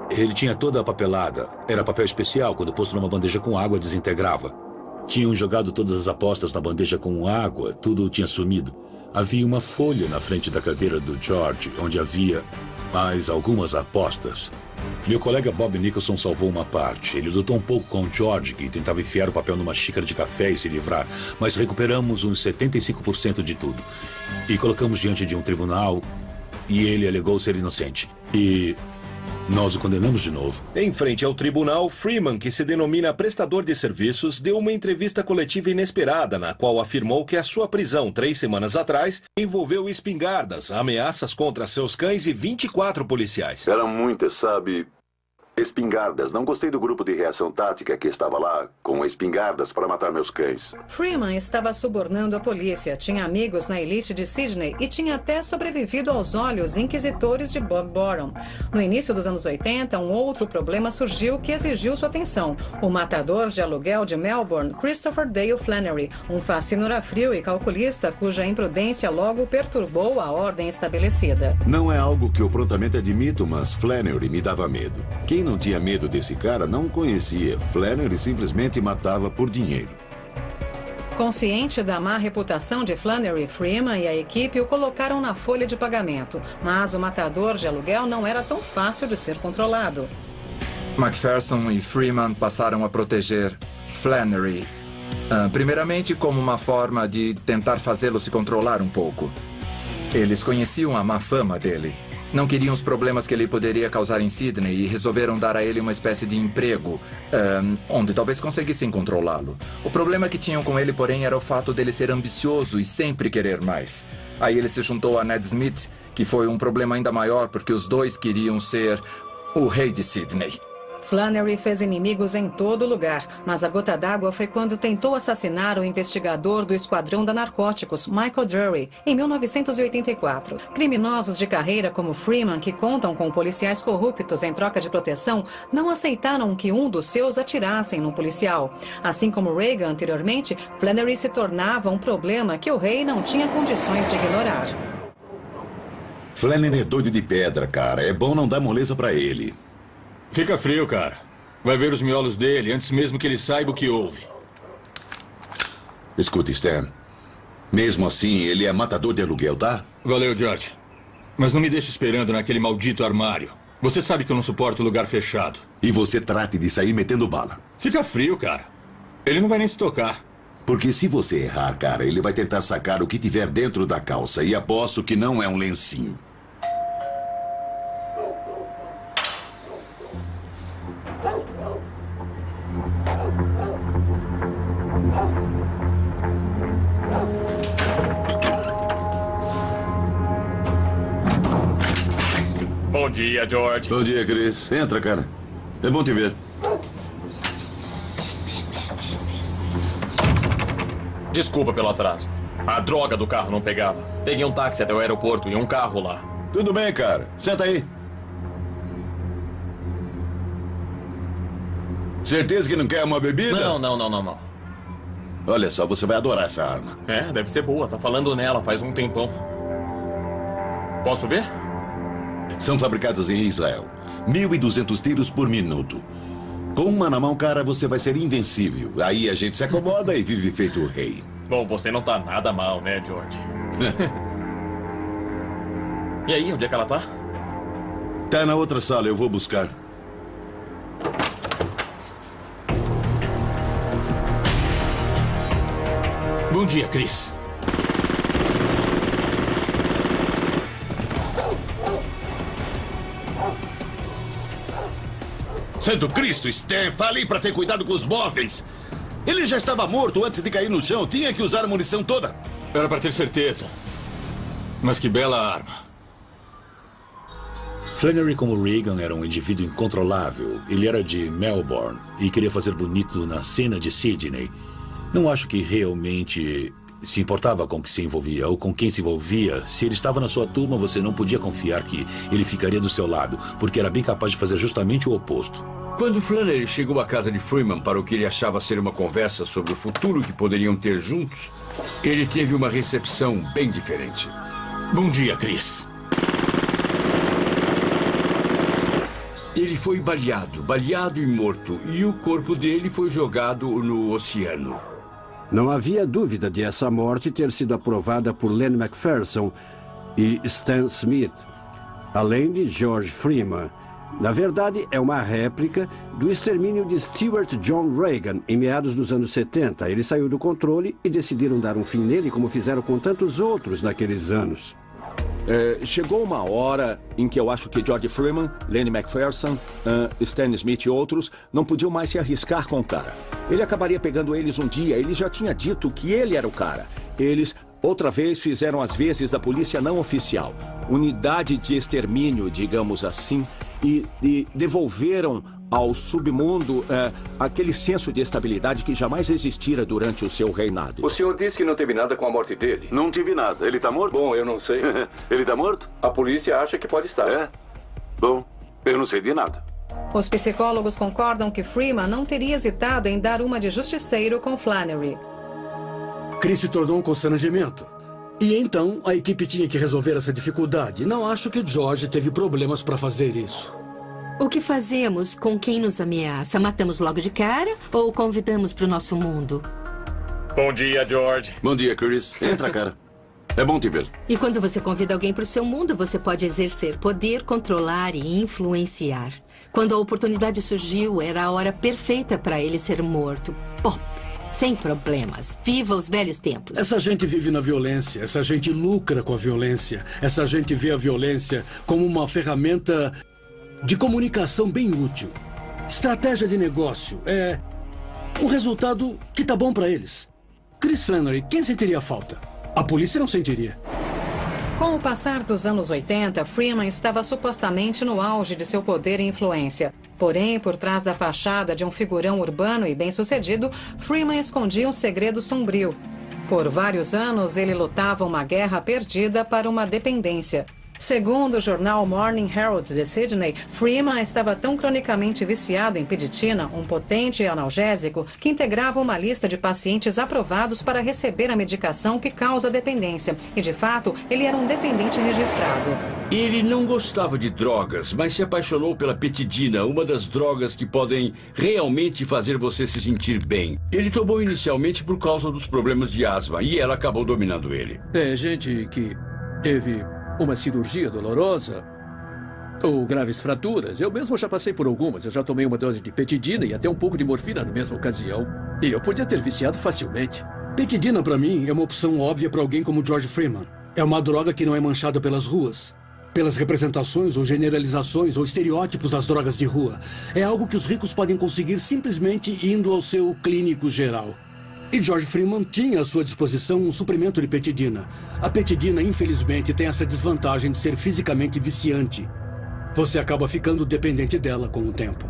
Ele tinha toda a papelada. Era papel especial, quando posto numa bandeja com água, desintegrava. Tinham jogado todas as apostas na bandeja com água, tudo tinha sumido. Havia uma folha na frente da cadeira do George, onde havia mais algumas apostas. Meu colega Bob Nicholson salvou uma parte. Ele lutou um pouco com o George, que tentava enfiar o papel numa xícara de café e se livrar, mas recuperamos uns 75% de tudo. E colocamos diante de um tribunal e ele alegou ser inocente. E nós o condenamos de novo. Em frente ao tribunal, Freeman, que se denomina prestador de serviços, deu uma entrevista coletiva inesperada, na qual afirmou que a sua prisão 3 semanas atrás envolveu espingardas, ameaças contra seus cães e 24 policiais. Eram muitas, sabe? Espingardas. Não gostei do grupo de reação tática que estava lá, com espingardas para matar meus cães. Freeman estava subornando a polícia, tinha amigos na elite de Sydney e tinha até sobrevivido aos olhos inquisitores de Bob Boron. No início dos anos 80, um outro problema surgiu que exigiu sua atenção. O matador de aluguel de Melbourne, Christopher Dale Flannery, um fascínora frio e calculista cuja imprudência logo perturbou a ordem estabelecida. Não é algo que eu prontamente admito, mas Flannery me dava medo. Quem não tinha medo desse cara não conhecia. Flannery simplesmente matava por dinheiro. Consciente da má reputação de Flannery, Freeman e a equipe o colocaram na folha de pagamento. Mas o matador de aluguel não era tão fácil de ser controlado. McPherson e Freeman passaram a proteger Flannery. Primeiramente, como uma forma de tentar fazê-lo se controlar um pouco. Eles conheciam a má fama dele. Não queriam os problemas que ele poderia causar em Sydney e resolveram dar a ele uma espécie de emprego, onde talvez conseguissem controlá-lo. O problema que tinham com ele, porém, era o fato dele ser ambicioso e sempre querer mais. Aí ele se juntou a Ned Smith, que foi um problema ainda maior porque os dois queriam ser o rei de Sydney. Flannery fez inimigos em todo lugar, mas a gota d'água foi quando tentou assassinar o investigador do Esquadrão da Narcóticos, Michael Drury, em 1984. Criminosos de carreira como Freeman, que contam com policiais corruptos em troca de proteção, não aceitaram que um dos seus atirassem no policial. Assim como Reagan anteriormente, Flannery se tornava um problema que o rei não tinha condições de ignorar. Flannery é doido de pedra, cara. É bom não dar moleza pra ele. Fica frio, cara. Vai ver os miolos dele antes mesmo que ele saiba o que houve. Escuta, Stan. Mesmo assim, ele é matador de aluguel, tá? Valeu, George. Mas não me deixe esperando naquele maldito armário. Você sabe que eu não suporto lugar fechado. E você trate de sair metendo bala. Fica frio, cara. Ele não vai nem se tocar. Porque se você errar, cara, ele vai tentar sacar o que tiver dentro da calça. E aposto que não é um lencinho. Bom dia, George. Bom dia, Chris. Entra, cara. É bom te ver. Desculpa pelo atraso. A droga do carro não pegava. Peguei um táxi até o aeroporto e um carro lá. Tudo bem, cara. Senta aí. Certeza que não quer uma bebida? Não. Olha só, você vai adorar essa arma. É, deve ser boa. Tá falando nela faz um tempão. Posso ver? São fabricadas em Israel. 1.200 tiros por minuto. Com uma na mão, cara, você vai ser invencível. Aí a gente se acomoda e vive feito o rei. Bom, você não tá nada mal, né, George? E aí, onde é que ela tá? Tá na outra sala, eu vou buscar. Bom dia, Chris. Santo Cristo, Stan, falei pra ter cuidado com os móveis. Ele já estava morto antes de cair no chão. Tinha que usar a munição toda. Era pra ter certeza. Mas que bela arma. Flannery, como Reagan, era um indivíduo incontrolável. Ele era de Melbourne e queria fazer bonito na cena de Sydney. Não acho que realmente se importava com o que se envolvia ou com quem se envolvia. Se ele estava na sua turma, você não podia confiar que ele ficaria do seu lado, porque era bem capaz de fazer justamente o oposto. Quando Flannery chegou à casa de Freeman para o que ele achava ser uma conversa sobre o futuro que poderiam ter juntos, ele teve uma recepção bem diferente. Bom dia, Chris. Ele foi baleado e morto, e o corpo dele foi jogado no oceano. Não havia dúvida de essa morte ter sido aprovada por Len McPherson e Stan Smith, além de George Freeman. Na verdade, é uma réplica do extermínio de Stuart John Reagan em meados dos anos 70. Ele saiu do controle e decidiram dar um fim nele como fizeram com tantos outros naqueles anos. Chegou uma hora em que eu acho que George Freeman, Lenny McPherson, Stan Smith e outros não podiam mais se arriscar com o cara. Ele acabaria pegando eles um dia. Ele já tinha dito que ele era o cara. Eles, outra vez, fizeram as vezes da polícia não oficial. Unidade de extermínio, digamos assim, e devolveram ao submundo aquele senso de estabilidade que jamais existira durante o seu reinado. O senhor disse que não teve nada com a morte dele. Não tive nada. Ele tá morto? Bom, eu não sei. Ele tá morto? A polícia acha que pode estar. É? Bom, eu não sei de nada. Os psicólogos concordam que Freeman não teria hesitado em dar uma de justiceiro com Flannery. Chris se tornou um constrangimento. E então a equipe tinha que resolver essa dificuldade. Não acho que George teve problemas para fazer isso. O que fazemos com quem nos ameaça? Matamos logo de cara ou convidamos para o nosso mundo? Bom dia, George. Bom dia, Chris. Entra, cara. É bom te ver. E quando você convida alguém para o seu mundo, você pode exercer poder, controlar e influenciar. Quando a oportunidade surgiu, era a hora perfeita para ele ser morto. Pop, sem problemas. Viva os velhos tempos. Essa gente vive na violência. Essa gente lucra com a violência. Essa gente vê a violência como uma ferramenta de comunicação bem útil. Estratégia de negócio. É um resultado que tá bom para eles. Chris Flannery, quem sentiria falta? A polícia não sentiria. Com o passar dos anos 80, Freeman estava supostamente no auge de seu poder e influência. Porém, por trás da fachada de um figurão urbano e bem-sucedido, Freeman escondia um segredo sombrio. Por vários anos, ele lutava uma guerra perdida para uma dependência. Segundo o jornal Morning Herald de Sydney, Freeman estava tão cronicamente viciado em piditina, um potente analgésico, que integrava uma lista de pacientes aprovados para receber a medicação que causa dependência. E, de fato, ele era um dependente registrado. Ele não gostava de drogas, mas se apaixonou pela petidina, uma das drogas que podem realmente fazer você se sentir bem. Ele tomou inicialmente por causa dos problemas de asma e ela acabou dominando ele. É gente que teve uma cirurgia dolorosa ou graves fraturas. Eu mesmo já passei por algumas. Eu já tomei uma dose de petidina e até um pouco de morfina na mesma ocasião. E eu podia ter viciado facilmente. Petidina, para mim, é uma opção óbvia para alguém como George Freeman. É uma droga que não é manchada pelas ruas, pelas representações ou generalizações ou estereótipos das drogas de rua. É algo que os ricos podem conseguir simplesmente indo ao seu clínico geral. E George Freeman tinha à sua disposição um suprimento de petidina. A petidina, infelizmente, tem essa desvantagem de ser fisicamente viciante. Você acaba ficando dependente dela com o tempo.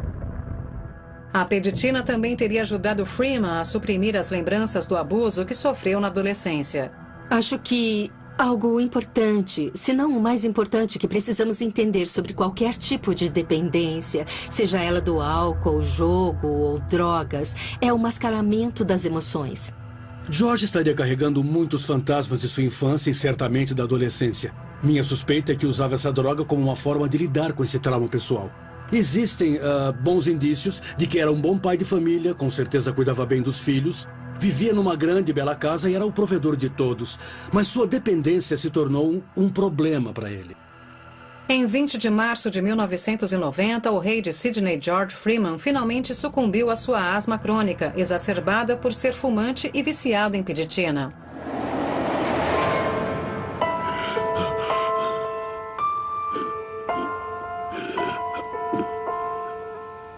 A peditina também teria ajudado Freeman a suprimir as lembranças do abuso que sofreu na adolescência. Acho que algo importante, se não o mais importante que precisamos entender sobre qualquer tipo de dependência, seja ela do álcool, jogo ou drogas, é o mascaramento das emoções. George estaria carregando muitos fantasmas de sua infância e certamente da adolescência. Minha suspeita é que usava essa droga como uma forma de lidar com esse trauma pessoal. Existem bons indícios de que era um bom pai de família, com certeza cuidava bem dos filhos, vivia numa grande e bela casa e era o provedor de todos. Mas sua dependência se tornou um problema para ele. Em 20 de março de 1990, o rei de Sydney, George Freeman, finalmente sucumbiu à sua asma crônica, exacerbada por ser fumante e viciado em peditina.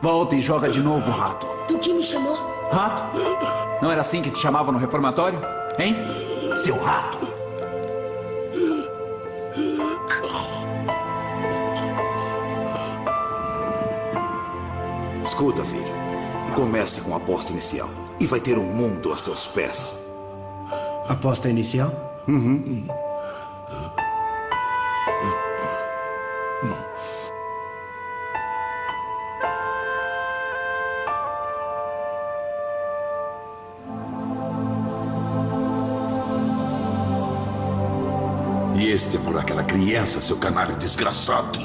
Volta e joga de novo, rato. Do que me chamou? Rato? Não era assim que te chamavam no reformatório? Hein? Seu rato. Escuta, filho. Comece com a aposta inicial. E vai ter um mundo a seus pés. Aposta inicial? Uhum. E este é por aquela criança, seu canalho desgraçado.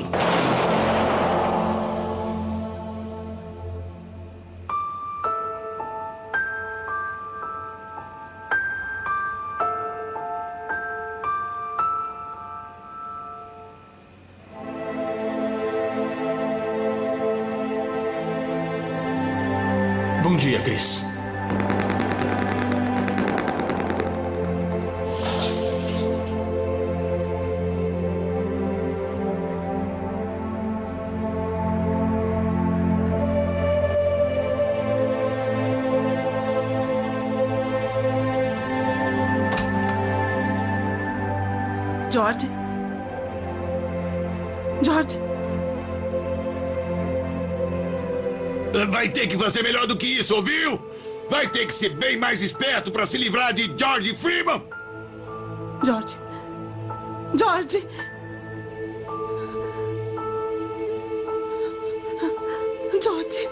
Bom dia, Chris. George? George? Vai ter que fazer melhor do que isso, ouviu? Vai ter que ser bem mais esperto para se livrar de George Freeman. George? George? George?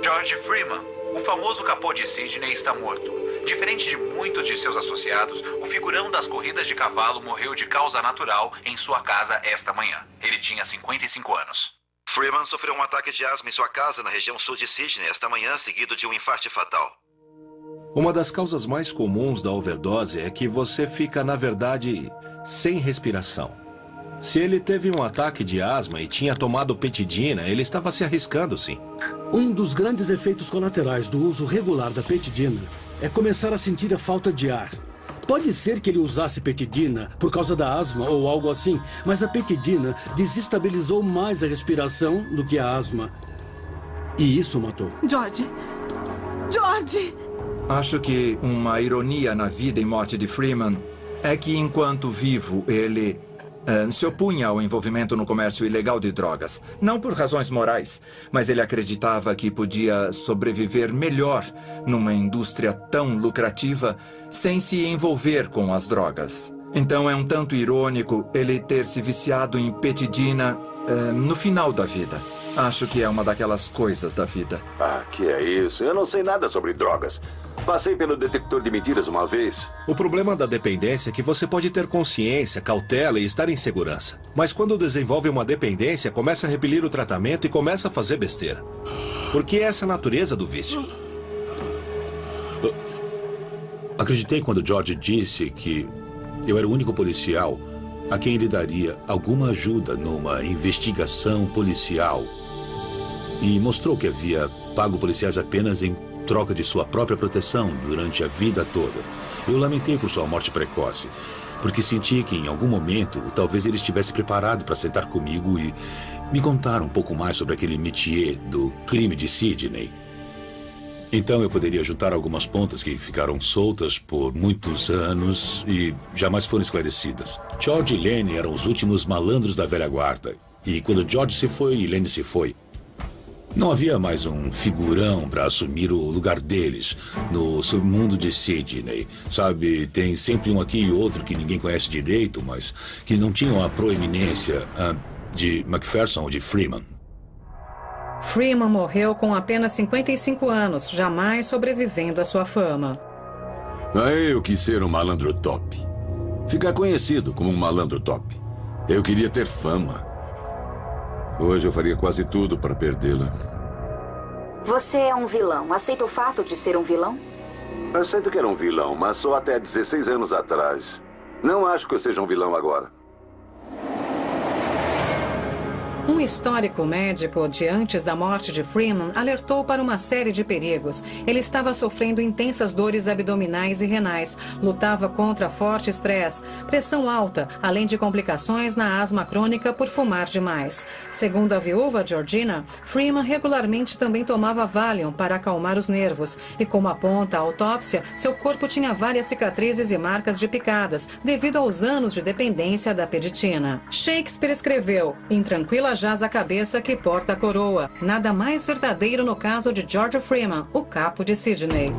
George Freeman, o famoso capô de Sydney, está morto. Diferente de muitos de seus associados, o figurão das corridas de cavalo morreu de causa natural em sua casa esta manhã. Ele tinha 55 anos. Freeman sofreu um ataque de asma em sua casa na região sul de Sydney esta manhã, seguido de um infarto fatal. Uma das causas mais comuns da overdose é que você fica, na verdade, sem respiração. Se ele teve um ataque de asma e tinha tomado petidina, ele estava se arriscando, sim. Um dos grandes efeitos colaterais do uso regular da petidina é começar a sentir a falta de ar. Pode ser que ele usasse petidina por causa da asma ou algo assim, mas a petidina desestabilizou mais a respiração do que a asma. E isso o matou. George! George! Acho que uma ironia na vida e morte de Freeman é que, enquanto vivo, ele se opunha ao envolvimento no comércio ilegal de drogas. Não por razões morais, mas ele acreditava que podia sobreviver melhor numa indústria tão lucrativa sem se envolver com as drogas. Então é um tanto irônico ele ter se viciado em petidina no final da vida. Acho que é uma daquelas coisas da vida. Ah, que é isso? Eu não sei nada sobre drogas. Passei pelo detector de mentiras uma vez. O problema da dependência é que você pode ter consciência, cautela e estar em segurança. Mas quando desenvolve uma dependência, começa a repelir o tratamento e começa a fazer besteira. Porque essa é a natureza do vício. Acreditei quando George disse que eu era o único policial a quem ele daria alguma ajuda numa investigação policial. E mostrou que havia pago policiais apenas em troca de sua própria proteção durante a vida toda. Eu lamentei por sua morte precoce, porque senti que em algum momento talvez ele estivesse preparado para sentar comigo e me contar um pouco mais sobre aquele métier do crime de Sydney. Então eu poderia juntar algumas pontas que ficaram soltas por muitos anos e jamais foram esclarecidas. George e Lenny eram os últimos malandros da velha guarda. E quando George se foi e Lenny se foi, não havia mais um figurão para assumir o lugar deles no submundo de Sydney. Sabe, tem sempre um aqui e outro que ninguém conhece direito, mas que não tinham a proeminência de McPherson ou de Freeman. Freeman morreu com apenas 55 anos, jamais sobrevivendo à sua fama. Eu quis ser um malandro top. Ficar conhecido como um malandro top. Eu queria ter fama. Hoje eu faria quase tudo para perdê-la. Você é um vilão. Aceita o fato de ser um vilão? Aceito que era um vilão, mas só até 16 anos atrás. Não acho que eu seja um vilão agora. Um histórico médico de antes da morte de Freeman alertou para uma série de perigos. Ele estava sofrendo intensas dores abdominais e renais, lutava contra forte estresse, pressão alta, além de complicações na asma crônica por fumar demais. Segundo a viúva Georgina, Freeman regularmente também tomava Valium para acalmar os nervos. E como aponta a autópsia, seu corpo tinha várias cicatrizes e marcas de picadas, devido aos anos de dependência da peditina. Shakespeare escreveu: "Intranquila jaz a cabeça que porta a coroa". Nada mais verdadeiro no caso de George Freeman, o capo de Sydney.